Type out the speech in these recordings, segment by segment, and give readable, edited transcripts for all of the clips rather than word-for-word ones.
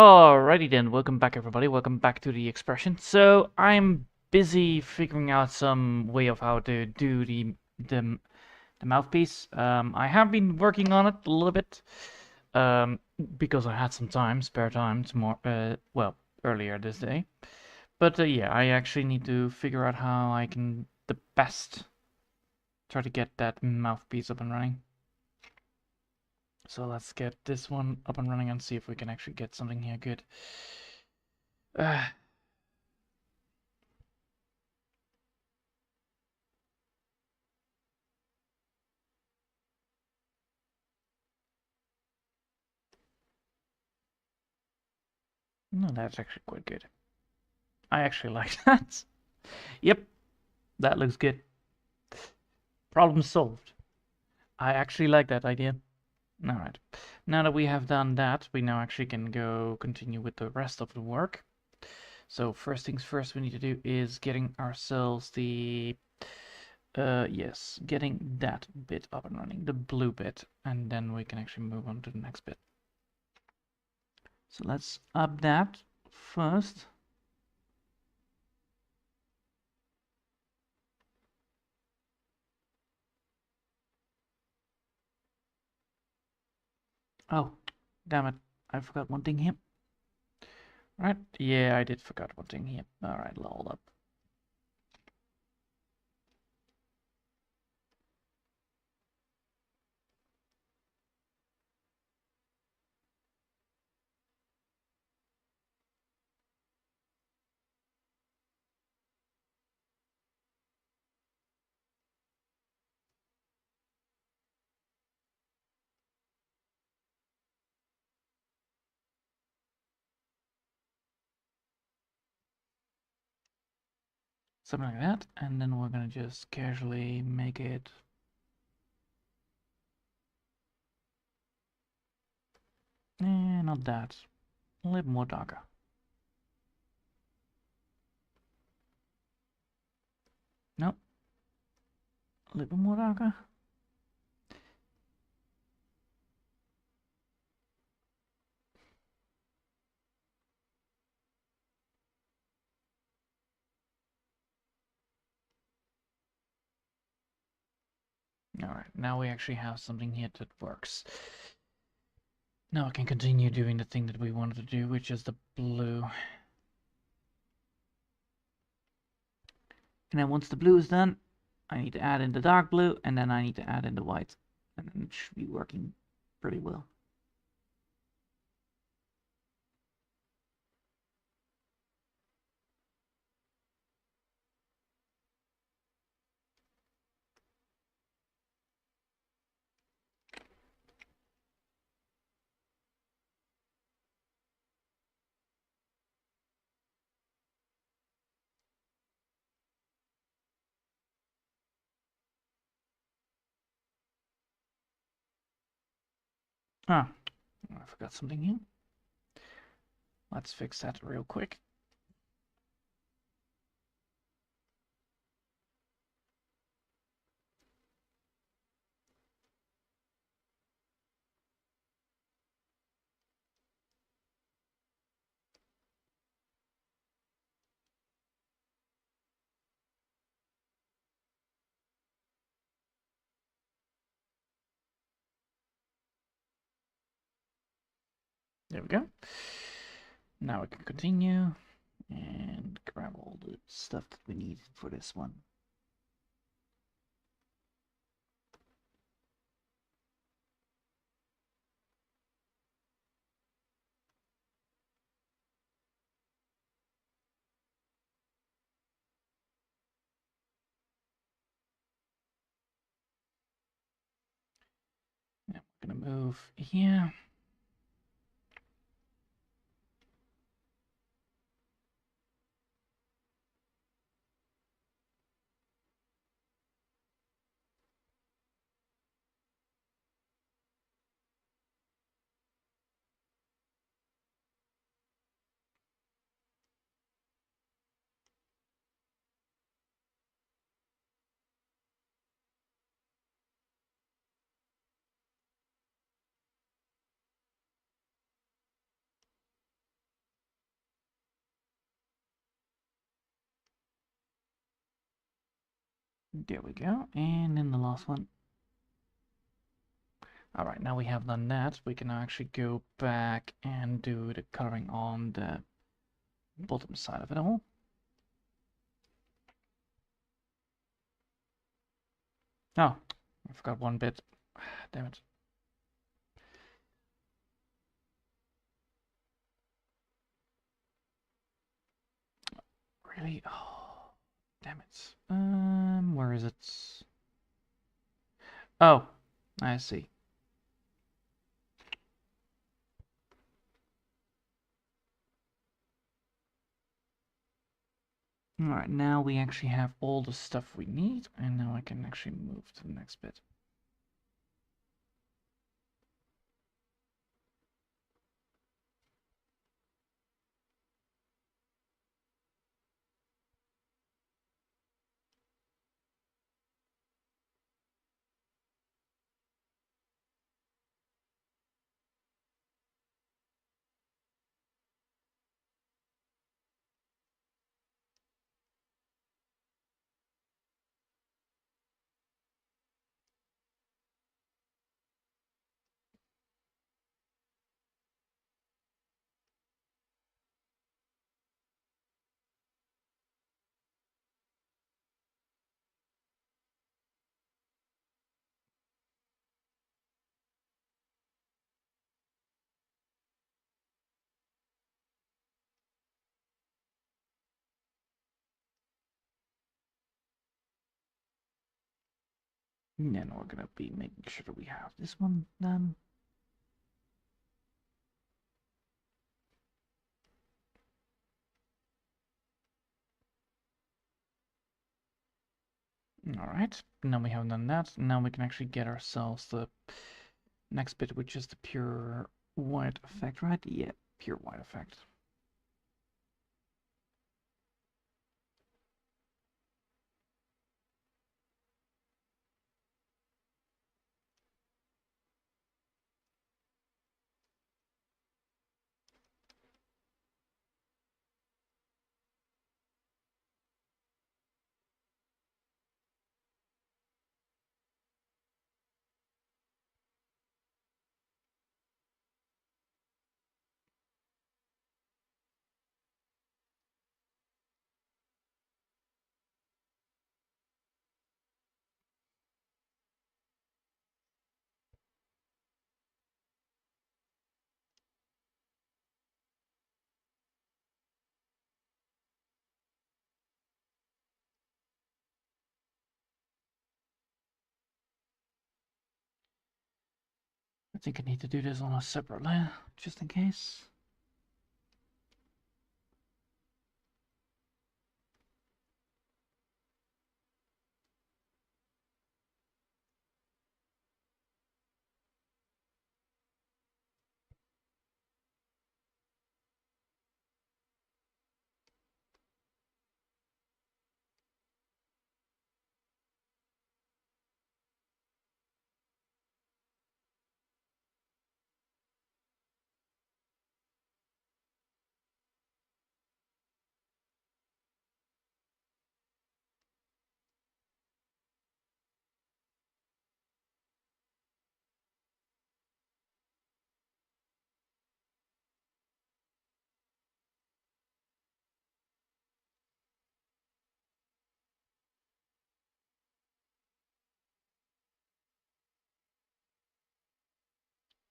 Alrighty then, welcome back everybody, welcome back to the expression. So I'm busy figuring out some way of how to do the, the mouthpiece. I have been working on it a little bit, um, because I had some time, spare time, well, earlier this day. But yeah, I actually need to figure out how I can the best try to get that mouthpiece up and running. So let's get this one up and running and see if we can actually get something here good. Uh, no, that's actually quite good. I actually like that. Yep, that looks good. Problem solved. I actually like that idea. Alright, now that we have done that, we now actually can go continue with the rest of the work. So first things first we need to do is getting ourselves the, yes, getting that bit up and running, the blue bit, and then we can actually move on to the next bit. So let's up that first. Oh, damn it, I forgot one thing here. Right, yeah, I did forgot one thing here. Alright, hold up. Something like that, and then we're gonna just casually make it not that, a little more darker. Nope, a little more darker. Alright, now we actually have something here that works. Now I can continue doing the thing that we wanted to do, which is the blue. And then once the blue is done, I need to add in the dark blue, and then I need to add in the white. And then it should be working pretty well. Ah, I forgot something here. Let's fix that real quick. There we go. Now we can continue and grab all the stuff that we need for this one. Now we're gonna move here. There we go. And then the last one. All right, now we have done that. We can now actually go back and do the coloring on the bottom side of it all. Oh, I forgot one bit. Damn it. Really? Oh, damn it. Where is it? Oh, I see. Alright, now we actually have all the stuff we need, and now I can actually move to the next bit. And then we're gonna be making sure that we have this one done. Alright, now we have done that. Now we can actually get ourselves the next bit, which is the pure white effect, right? Yeah, pure white effect. I think I need to do this on a separate layer, just in case.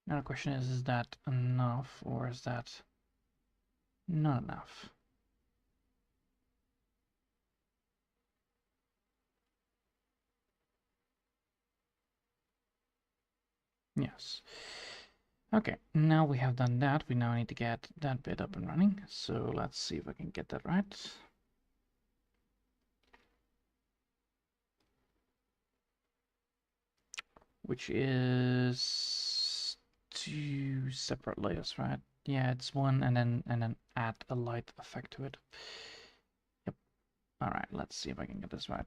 Now the question is that enough, or is that not enough? Yes. Okay, now we have done that. We now need to get that bit up and running. So let's see if I can get that right. Which is two separate layers, right? Yeah, it's one and then add a light effect to it. Yep. All right, let's see if I can get this right.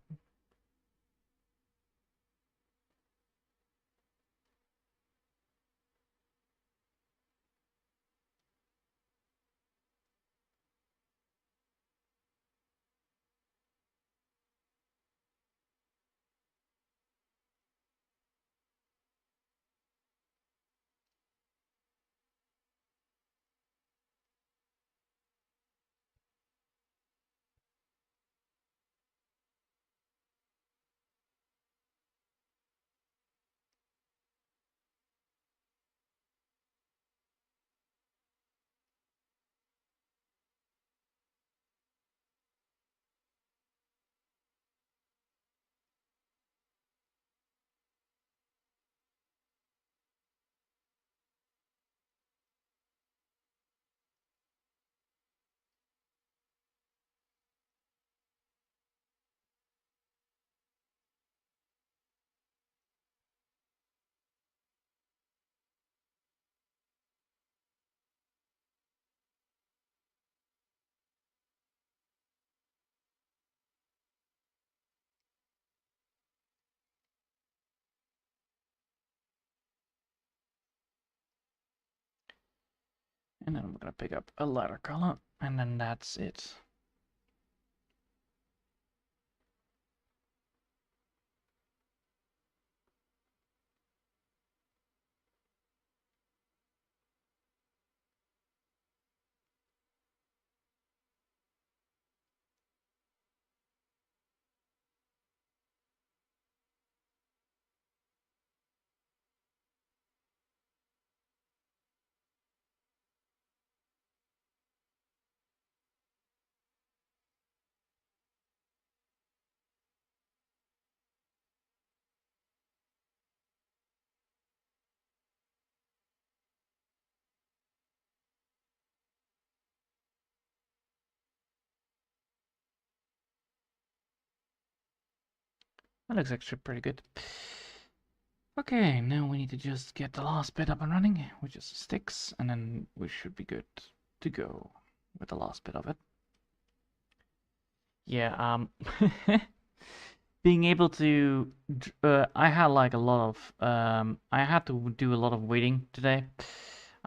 And then we're gonna pick up a lighter color, and then that's it. That looks actually pretty good. Okay, now we need to just get the last bit up and running, which is sticks, and then we should be good to go with the last bit of it. Yeah, being able to, I had like a lot of, I had to do a lot of waiting today.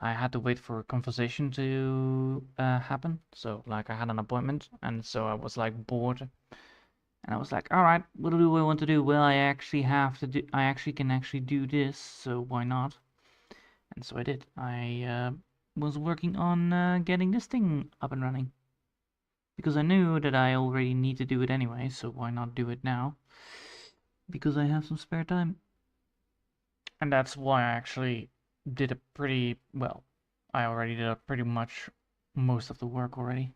I had to wait for a conversation to happen. So like I had an appointment, and so I was like bored. And I was like, all right, what do I want to do? Well, I actually have to do, I actually can actually do this, so why not? And so I did. I was working on getting this thing up and running. Because I knew that I already need to do it anyway, so why not do it now? Because I have some spare time. And that's why I actually did a pretty, well, I already did a pretty much most of the work already.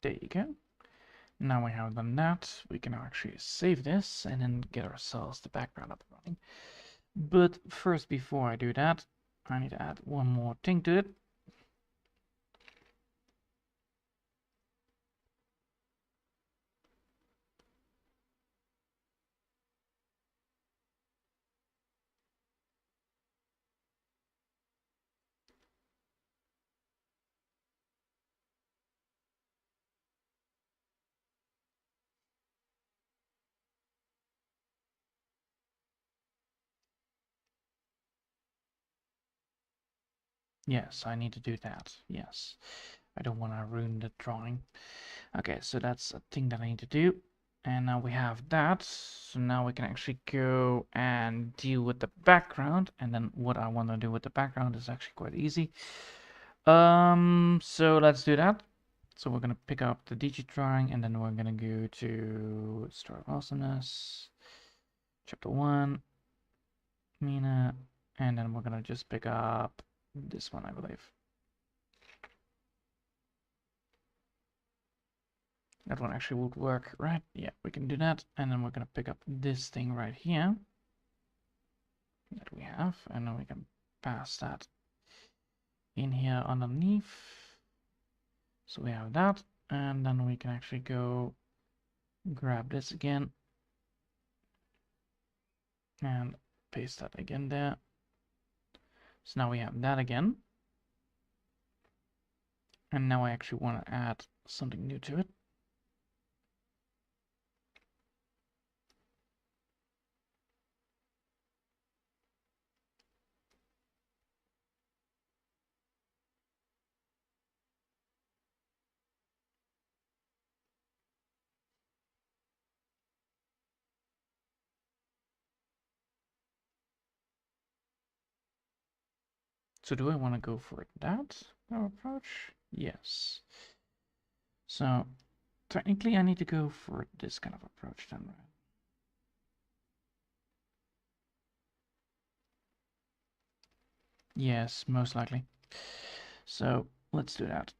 There you go. Now we have done that, we can actually save this and then get ourselves the background up and running. But first, before I do that, I need to add one more thing to it. Yes, I need to do that. Yes, I don't want to ruin the drawing. Okay, so that's a thing that I need to do. And now we have that. So now we can actually go and deal with the background. And then what I want to do with the background is actually quite easy. So let's do that. So we're gonna pick up the DG drawing, and then we're gonna go to Story of Awesomeness, Chapter 1, Mina, and then we're gonna just pick up this one, I believe. That one actually would work, right? Yeah, we can do that. And then we're gonna pick up this thing right here that we have, and then we can pass that in here underneath. So we have that, and then we can actually go grab this again and paste that again there. So now we have that again. And now I actually want to add something new to it. So do I want to go for that approach? Yes. So technically I need to go for this kind of approach then, right? Yes, most likely. So let's do that.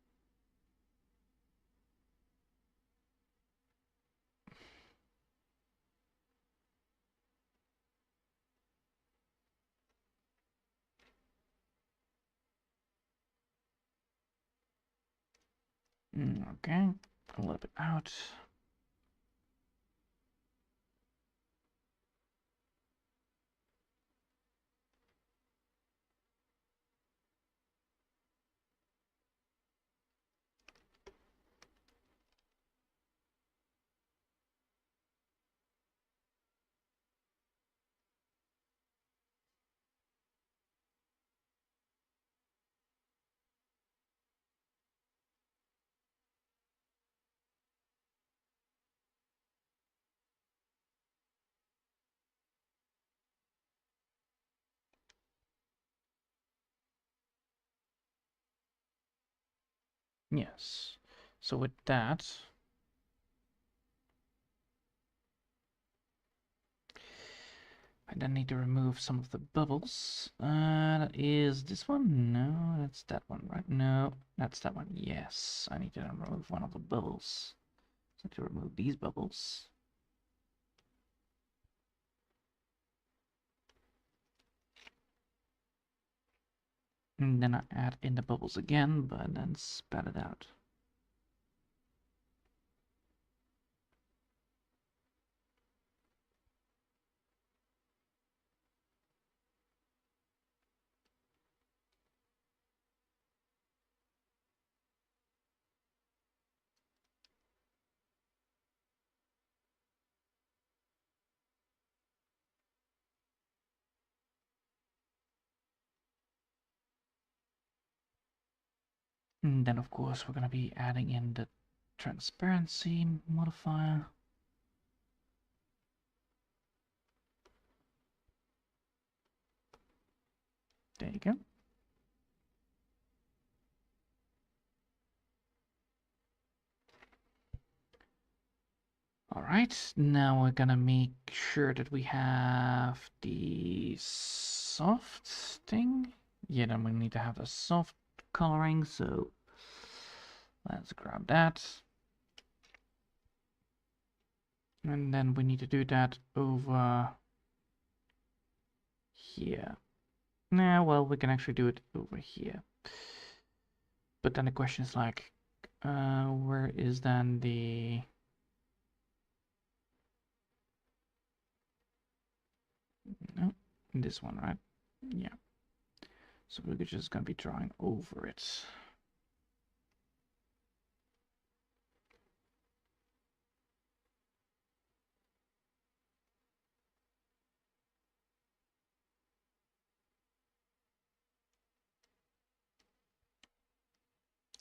Okay, a little bit out. Yes. So with that, I then need to remove some of the bubbles. That is this one? No, that's that one, right? No, that's that one. Yes, I need to remove one of the bubbles. So I need to remove these bubbles. And then I add in the bubbles again, but then spat it out. And then of course we're going to be adding in the transparency modifier. There you go. All right, now we're gonna make sure that we have the soft thing. Yeah, then we need to have a soft coloring, so let's grab that. And then we need to do that over here. Nah, well, we can actually do it over here. But then the question is like, where is then the... No, this one, right? Yeah. So we're just gonna be drawing over it.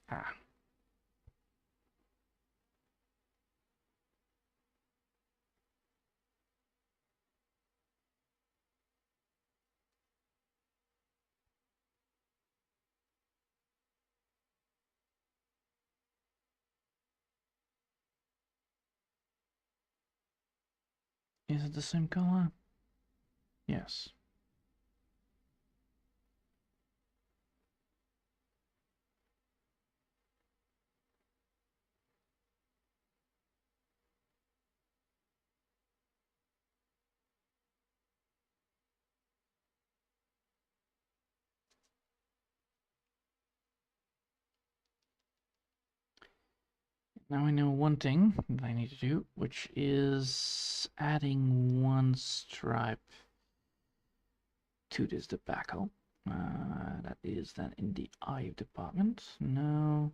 Ah. Is it the same color? Yes. Now I know one thing that I need to do, which is adding one stripe to this tobacco. That is then in the eye department. No.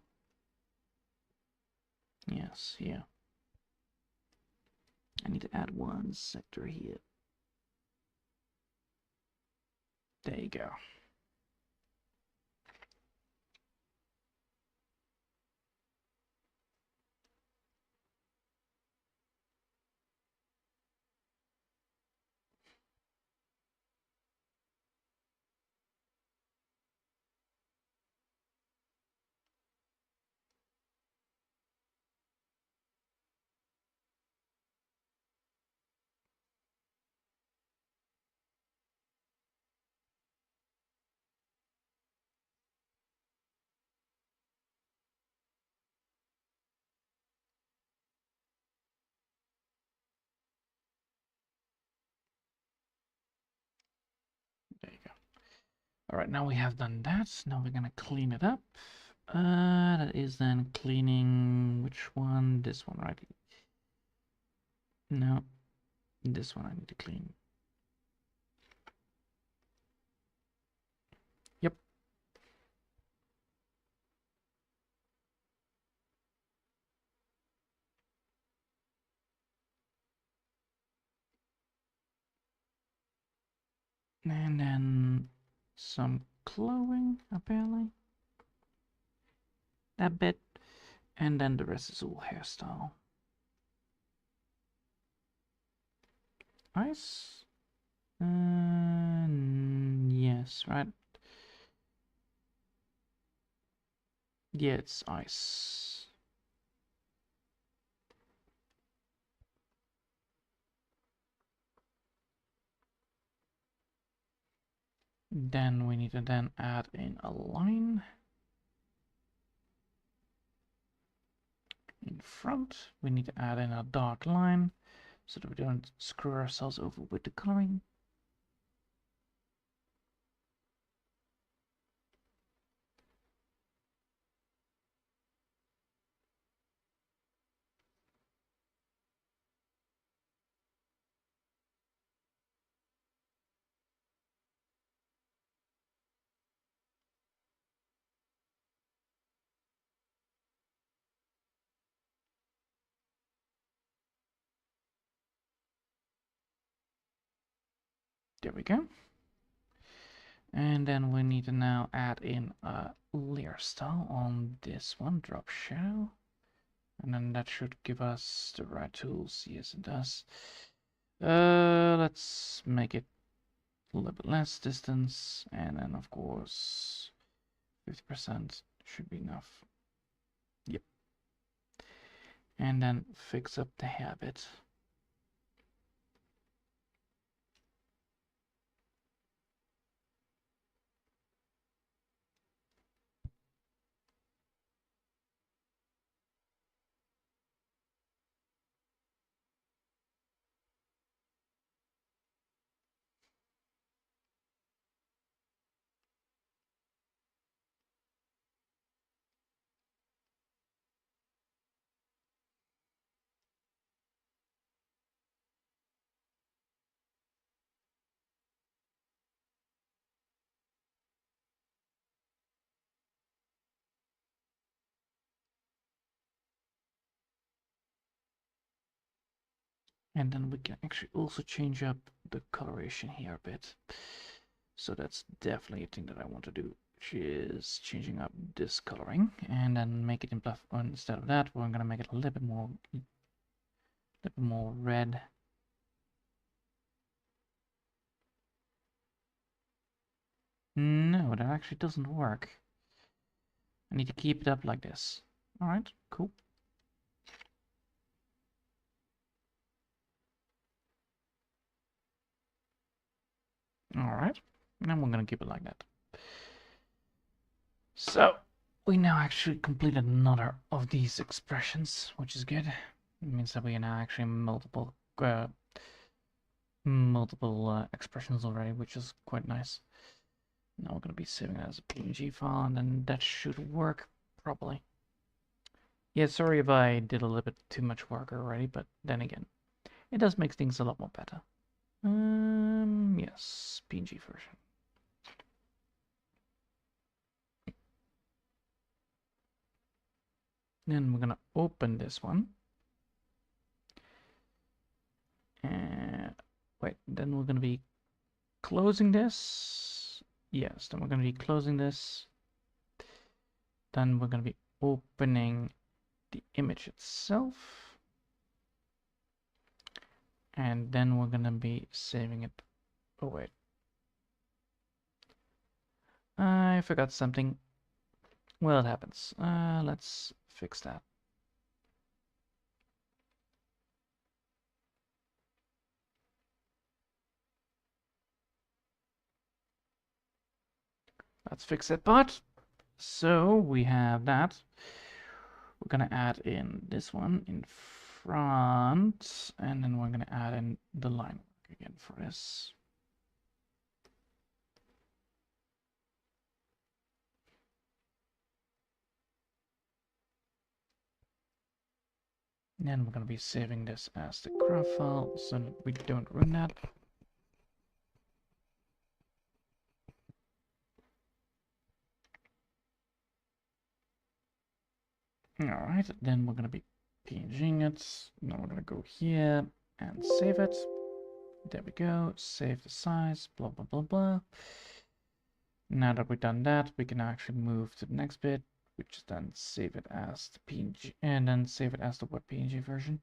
Yes, here. I need to add one sector here. There you go. There you go. All right, now we have done that. Now we're gonna clean it up. That is then cleaning which one? This one, right? No, this one I need to clean. Yep. And then some clothing, apparently. That bit. And then the rest is all hairstyle. Nice. Yes, right. Yeah, it's ice. Then we need to then add in a line in front. We need to add in a dark line so that we don't screw ourselves over with the coloring. There we go. And then we need to now add in a layer style on this one, drop shadow. And then that should give us the right tools. Yes, it does. Let's make it a little bit less distance. And then, of course, 50% should be enough. Yep. And then fix up the hair bit. And then we can actually also change up the coloration here a bit. So that's definitely a thing that I want to do, which is changing up this coloring and then make it in bluff. Instead of that, we're gonna make it a little bit more red. No, that actually doesn't work. I need to keep it up like this. All right, cool. All right, and we're gonna keep it like that. So we now actually completed another of these expressions, which is good. It means that we are now actually multiple expressions already, which is quite nice. Now we're going to be saving it as a PNG file, and then that should work properly. Yeah, sorry if I did a little bit too much work already, but then again, it does make things a lot more better. Yes, PNG version. Then we're gonna open this one. And wait, then we're gonna be closing this. Yes, then we're gonna be closing this. Then we're gonna be opening the image itself. And then we're gonna be saving it. Oh wait. I forgot something. Well, it happens. Let's fix that. Let's fix that part. So we have that. We're gonna add in this one in front, and then we're gonna add in the line work again for this. And then we're gonna be saving this as the craft file so that we don't ruin that. Alright, then we're gonna be PNGing it. Now we're gonna go here and save it. There we go. Save the size, blah blah blah blah. Now that we've done that, we can actually move to the next bit, which is then save it as the PNG, and then save it as the web PNG version. . . . . . . . . . . . . . . . . . . . . . . . . . . . . . . . . . . . . . . . . . . . . . . . . . . . . . . . . . . . . . . . . . . . . . . . . . . . . . . . . . . . . . . . . . . . . . . . . . . . . . . . . . . . . . . . . . . . . . . . . . . . . . . . . . . . . . . . . . . . . . . . . . . . . . . . . . . . . . . . . . . . . . . . . . . . . . . . . . . . . . . . . . . . . . . . . . . . . . . . . . . . . . . . . . . . . . . . . . . . . . . . . . . . . . . . . . . . . . . . . . . . . . . . . . . . . . . . . . . . . . . .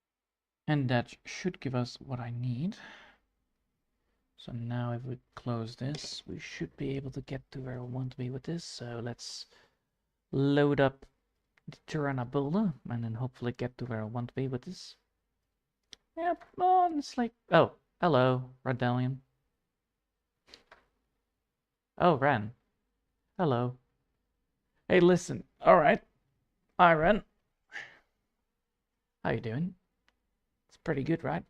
.PPP Okay, And that should give us what I need. So now if we close this, we should be able to get to where we want to be with this. So let's load up the Tirana builder and then hopefully get to where I want to be with this. Yep, oh, it's like, oh, hello, Redelian. Oh, Ren. Hello. Hey, listen. All right. Hi, Ren. How you doing? It's pretty good, right?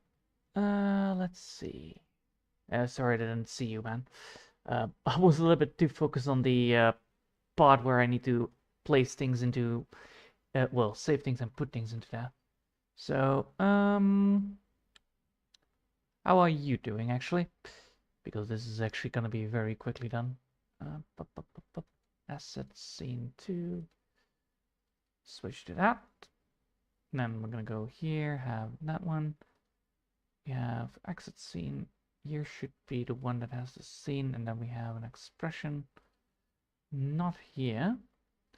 Let's see. Sorry, I didn't see you, man. I was a little bit too focused on the part where I need to place things into, well, save things and put things into that. So, how are you doing, actually? Because this is actually going to be very quickly done. Asset scene 2. Switch to that. And then we're going to go here, have that one. We have exit scene. Here should be the one that has the scene, and then we have an expression. Not here.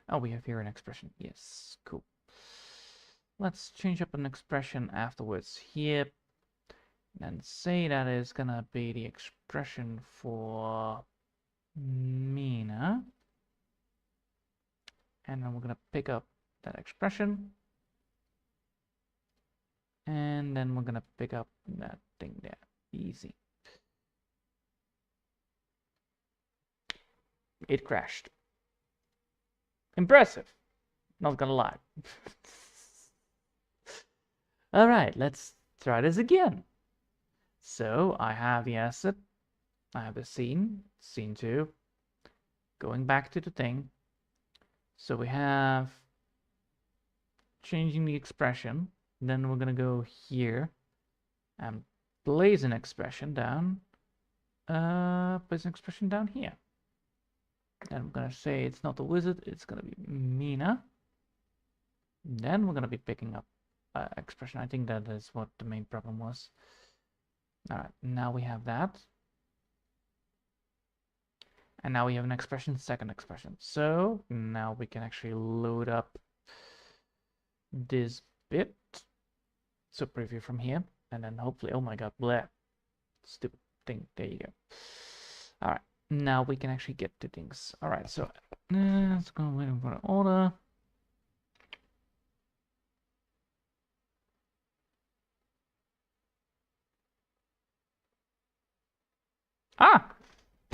Oh, we have here an expression. Yes, cool. Let's change up an expression afterwards here. And say that is gonna be the expression for Mina. And then we're gonna pick up that expression. And then we're gonna pick up that thing there. Easy. It crashed. Impressive. Not gonna lie. All right, let's try this again. So I have the asset, I have the scene 2, going back to the thing. So we have changing the expression. Then we're gonna go here and place an expression down. Place an expression down here. And I'm gonna say it's not a wizard, it's gonna be Mina. Then we're gonna be picking up expression. I think that is what the main problem was. All right, now we have that. And now we have an expression, second expression. So now we can actually load up this bit. So preview from here. And then hopefully, oh my god, bleh. Stupid thing. There you go. All right, now we can actually get to things. All right, so let's go waiting for the order. Ah,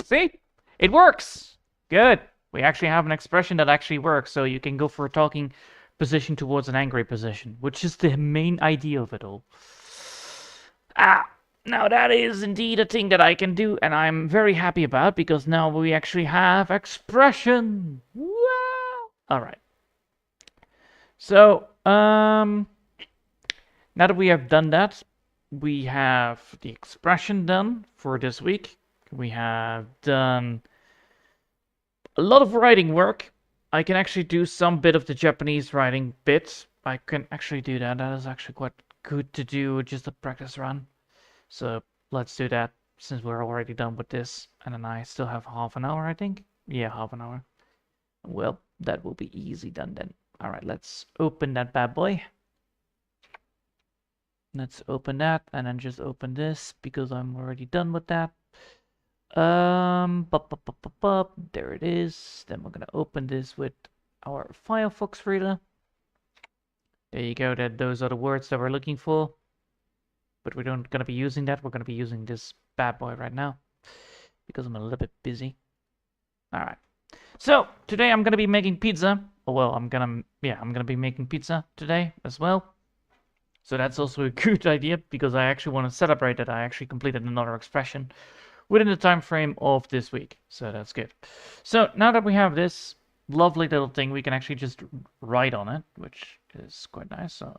see? It works. Good. We actually have an expression that actually works, so you can go for a talking position towards an angry position, which is the main idea of it all. Ah, now that is indeed a thing that I can do, and I'm very happy about, because now we actually have expression. Wow. All right. So, now that we have done that, we have the expression done for this week. We have done a lot of writing work. I can actually do some bit of the Japanese writing bit. I can actually do that. That is actually quite good to do, just a practice run. So let's do that since we're already done with this. And then I still have half an hour, I think. Yeah, half an hour. Well, that will be easy done then. All right, let's open that bad boy. Let's open that and then just open this because I'm already done with that. There it is. Then we're gonna open this with our Firefox reader. There you go. Those are the words that we're looking for. But we're not gonna be using that. We're gonna be using this bad boy right now because I'm a little bit busy. All right. So today I'm gonna be making pizza. Oh, well, I'm gonna be making pizza today as well. So that's also a good idea because I actually want to celebrate that I actually completed another expression within the time frame of this week. So that's good. So now that we have this lovely little thing, we can actually just write on it, which is quite nice. So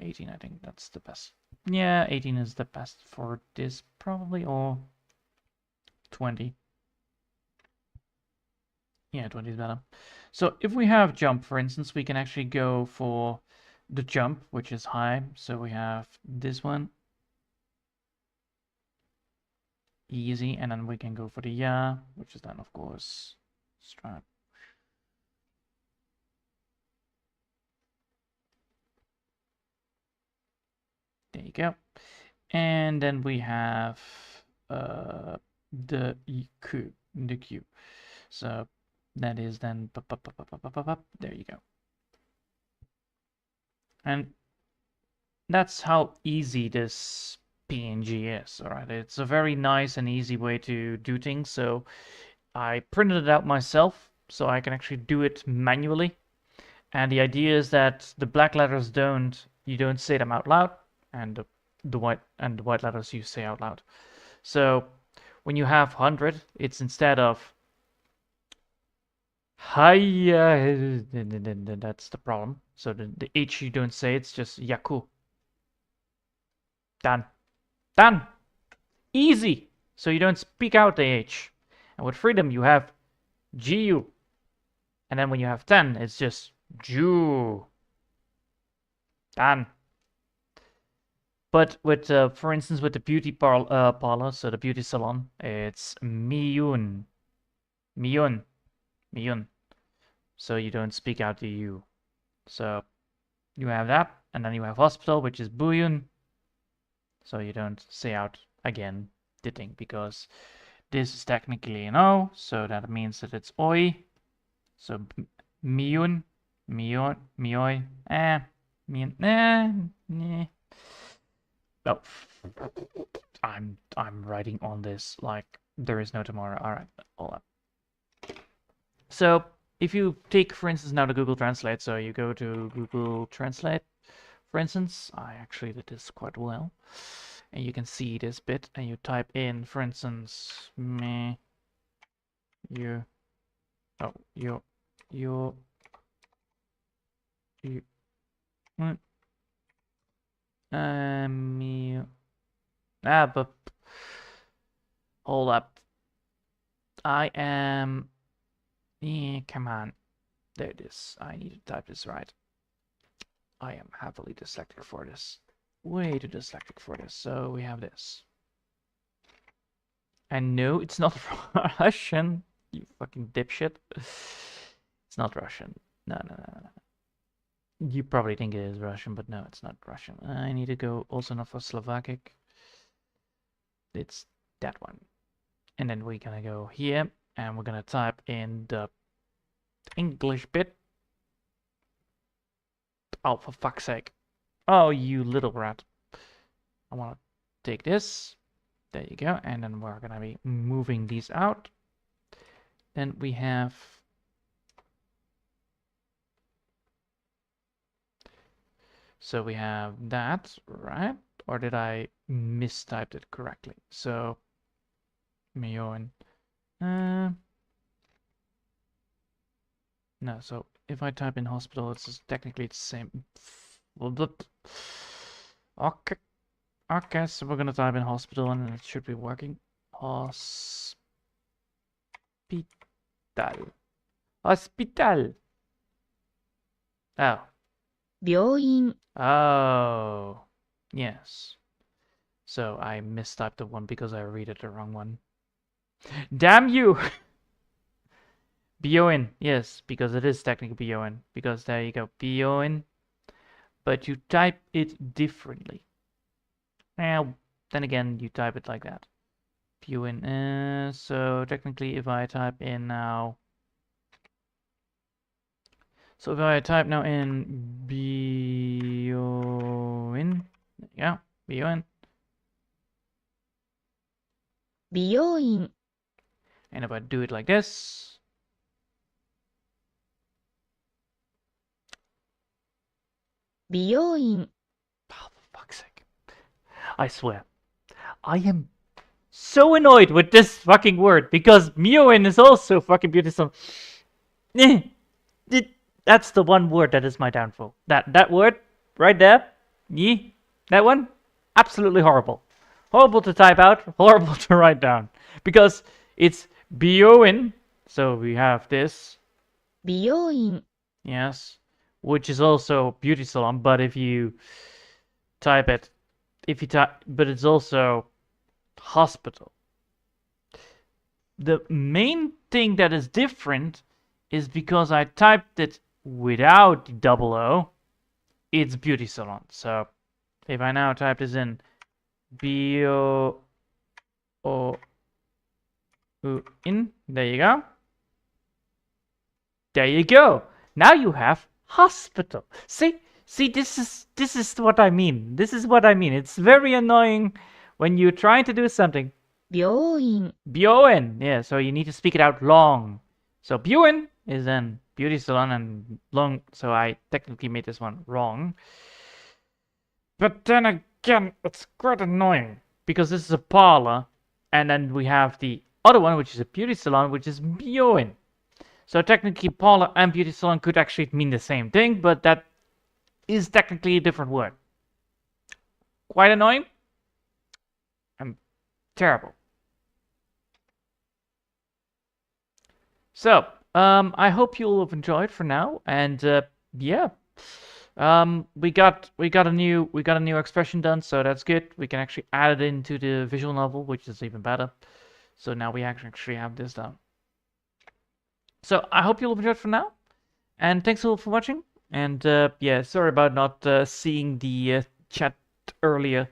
18, I think that's the best. Yeah, 18 is the best for this probably, or 20. Yeah, 20 is better. So if we have jump, for instance, we can actually go for the jump, which is high. So we have this one. Easy, and then we can go for the yeah, which is then of course strat. There you go. And then we have the EQ, the Q. So that is then there you go. And that's how easy this PNG is. All right, it's a very nice and easy way to do things. So I printed it out myself so I can actually do it manually. And the idea is that the black letters you don't say them out loud, and the white letters you say out loud. So when you have 100, it's instead of hiya, that's the problem. So the H you don't say, it's just yaku. Done. Done. Easy. So you don't speak out the H. And with freedom, you have GU. And then when you have 10, it's just Ju. Done. But with, for instance, with the beauty parlor, so the beauty salon, it's Miyun. Miyun. Miyun. So you don't speak out the U. So you have that. And then you have hospital, which is Buyun. So you don't say out again the thing, because this is technically an O, so that means that it's Oi. So Miyun, Mioi, Miyun, Oh, I'm writing on this like there is no tomorrow. All right, hold up. So if you take, for instance, now the Google Translate, so you go to Google Translate, for instance, I actually did this quite well, and you can see this bit, and you type in, for instance, me, you, oh, you, me, but hold up. I am, yeah, come on. There it is. I need to type this right. I am heavily dyslexic for this. Way too dyslexic for this. So we have this. And no, it's not Russian. You fucking dipshit. It's not Russian. No. You probably think it is Russian, but no, it's not Russian. I need to go also not for Slovakic. It's that one. And then we're gonna go here, and we're gonna type in the English bit. Oh, for fuck's sake. Oh, you little rat. I want to take this. There you go. And then we're going to be moving these out. Then we have... So we have that, right? Or did I mistype it correctly? So, Mioin. No, so if I type in hospital, it's technically the same. Okay. Okay, so we're gonna type in hospital and it should be working. Hospital. Hospital. Oh. 病院 Oh. Yes. So I mistyped the one because I read it the wrong one. Damn you! Bioin. Yes, because it is technically Bioin. Because there you go. Bioin. But you type it differently. Now, then again, you type it like that. Bioin. So technically, if I type in now... So if I type now in Bioin... There you go. Bioin. 美容院 And if I do it like this... Oh, for fuck's sake. I swear. I am so annoyed with this fucking word because Mioin is also fucking beautiful. That's the one word that is my downfall. That word right there, that one, absolutely horrible. Horrible to type out, horrible to write down. Because it's Bioin, so we have this. 美容院 Yes, which is also beauty salon, but if you type it, but it's also hospital. The main thing that is different is because I typed it without the double O, it's beauty salon. So If I now type this in, bio o in, there you go. There you go. Now you have hospital. See, this is what I mean. This is what I mean. It's very annoying when you're trying to do something. 病院 Byoin, yeah. So you need to speak it out long. So Byoin is in beauty salon and long. So I technically made this one wrong. But then again, it's quite annoying because this is a parlor, and then we have the other one, which is a beauty salon, which is Byoin. So technically, parlor and beauty salon could actually mean the same thing, but that is technically a different word. Quite annoying. And terrible. So, I hope you'll have enjoyed for now, and yeah, we got a new expression done, so that's good. We can actually add it into the visual novel, which is even better. So now we actually have this done. So I hope you'll have enjoyed for now, and thanks all for watching. And yeah, sorry about not seeing the chat earlier,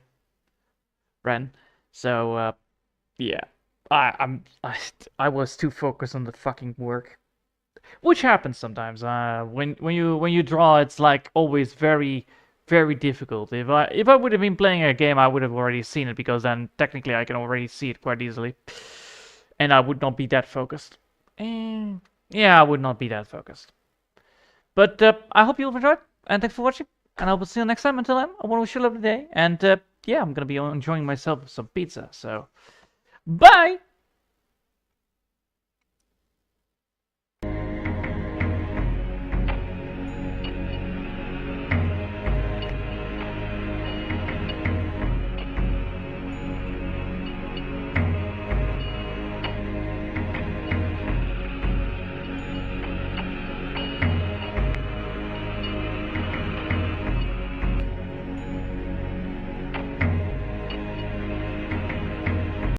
Ren. So yeah, I was too focused on the fucking work, which happens sometimes. When you draw, it's like always very difficult. If I would have been playing a game, I would have already seen it, because then technically I can already see it quite easily, and I would not be that focused. And yeah, I would not be that focused. But I hope you'll have enjoyed, and thanks for watching, and I will see you next time. Until then, I want to wish you a lovely day, and yeah, I'm gonna be enjoying myself with some pizza. So, bye.